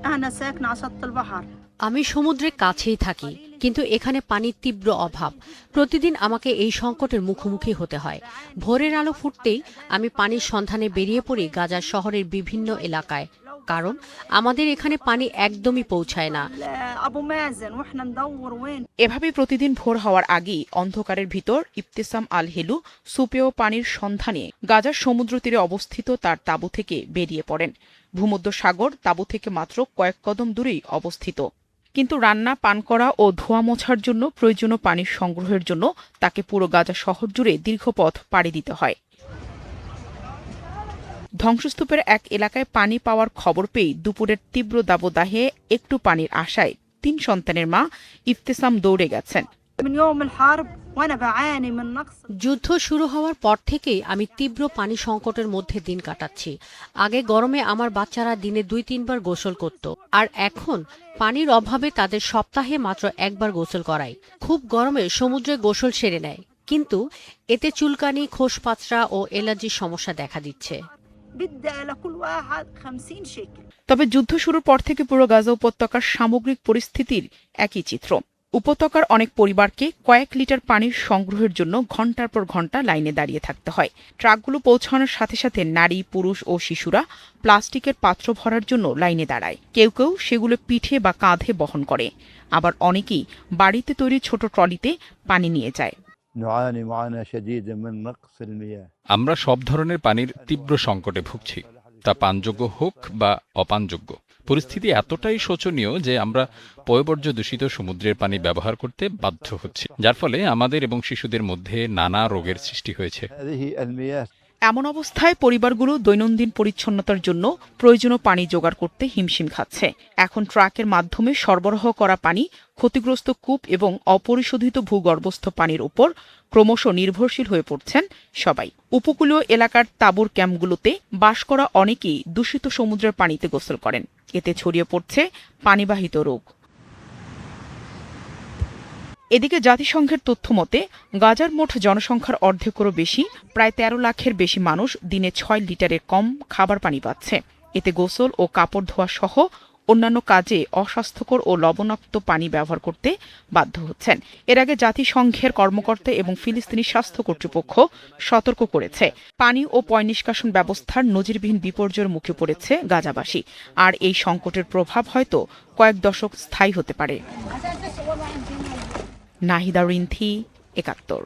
أنا ساكنة على شط البحر। আমি সমুদ্রের কাছেই থাকি, কিন্তু এখানে পানির তীব্র অভাব। প্রতিদিন আমাকে এই সংকটের মুখোমুখি হতে হয়। ভোরের আলো ফুটতেই আমি পানির সন্ধানে বেরিয়ে পড়ি গাজার শহরের বিভিন্ন এলাকায়, কারণ আমাদের এখানে পানি একদমই পৌঁছায় না। أبو مازن وإحنا ندور وين। এভাবেই প্রতিদিন ভোর হওয়ার আগেই অন্ধকারের ভিতর ইবতেসাম আল হেলু সুপেয় পানির সন্ধানে গাজার সমুদ্র তীরে অবস্থিত তার তাঁবু থেকে বেরিয়ে পড়েন। ভূমধ্য সাগর তাঁবু থেকে মাত্র কয়েক কদম দূরেই অবস্থিত। কিন্তু রান্না, পান করা ও ধোয়া মোছার জন্য প্রয়োজনীয় পানির সংগ্রহের জন্য তাকে পুরো গাজা শহর জুড়ে দীর্ঘ পথ পাড়ি দিতে হয়। ধ্বংসস্তূপের এক এলাকায় পানি পাওয়ার খবর পেয়ে দুপুরের তীব্র দাবদাহে একটু পানির আশায় ৩ সন্তানের মা ইবতেসাম দৌড়ে গেছেন। من يوم الحرب وأنا بعاني من نقص। যুদ্ধ শুরু হওয়ার পর থেকেই আমি তীব্র পানি সংকটের মধ্যে দিন কাটাচ্ছি। আগে গরমে আমার বাচ্চারা দিনে ২-৩ বার গোসল করত, আর এখন পানির অভাবে তাদের সপ্তাহে মাত্র একবার গোসল করাই। খুব গরমে সমুদ্রে গোসল সেরে নেয়, কিন্তু এতে চুলকানি, খোসপাচড়া ও অ্যালার্জির সমস্যা দেখা দিচ্ছে। بدي لكل واحد 50 شيكل। তবে যুদ্ধ শুরুর পর থেকে পুরো গাজা উপত্যকার সামগ্রিক পরিস্থিতির একই চিত্র। উপত্যকার অনেক পরিবারকে কয়েক লিটার পানির সংগ্রহের জন্য ঘণ্টার পর ঘণ্টা লাইনে দাঁড়িয়ে থাকতে হয়। ট্রাকগুলো পৌঁছানোর সাথে সাথে নারী, পুরুষ ও শিশুরা প্লাস্টিকের পাত্র ভরার জন্য লাইনে দাঁড়ায়। কেউ কেউ সেগুলো পিঠে বা কাঁধে বহন করে, আবার অনেকেই বাড়িতে তৈরি ছোট ট্রলিতে পানি নিয়ে যায়। আমরা সব ধরনের পানির তীব্র সংকটে ভুগছি, তা পানযোগ্য হোক বা অপানযোগ্য। পরিস্থিতি এতটাই শোচনীয় যে আমরা পয়ঃবর্জ্য দূষিত সমুদ্রের পানি ব্যবহার করতে বাধ্য হচ্ছি, যার ফলে আমাদের এবং শিশুদের মধ্যে নানা রোগের সৃষ্টি হয়েছে। এমন অবস্থায় পরিবারগুলো দৈনন্দিন পরিচ্ছন্নতার জন্য প্রয়োজনীয় পানি জোগাড় করতে হিমশিম খাচ্ছে। এখন ট্রাকের মাধ্যমে সরবরাহ করা পানি ক্ষতিগ্রস্ত কূপ এবং অপরিশোধিত ভূগর্ভস্থ পানির উপর ক্রমশ নির্ভরশীল হয়ে পড়ছেন সবাই। উপকূলীয় এলাকার তাঁবুর ক্যাম্পগুলোতে বাস করা অনেকেই দূষিত সমুদ্রের পানিতে গোসল করেন। এতে ছড়িয়ে পড়ছে পানিবাহিত রোগ। এদিকে জাতিসংঘের তথ্য মতে গাজার মোট জনসংখ্যার অর্ধেকেরও বেশি, প্রায় ১৩ লাখের বেশি মানুষ দিনে ৬ লিটারের কম খাবার পানি পাচ্ছে। এতে গোসল ও কাপড় ধোয়া সহ অন্যান্য কাজে অস্বাস্থ্যকর ও লবণাক্ত পানি ব্যবহার করতে বাধ্য হচ্ছেন। এর আগে জাতিসংঘের কর্মকর্তা এবং ফিলিস্তিনি স্বাস্থ্য কর্তৃপক্ষ সতর্ক করেছে, পানি ও পয়ঃনিষ্কাশন ব্যবস্থার নজিরবিহীন বিপর্যয়ের মুখে পড়েছে গাজাবাসী। আর এই সংকটের প্রভাব হয়তো কয়েক দশক স্থায়ী হতে পারে। নাহিদা রিন্থি, ৭১।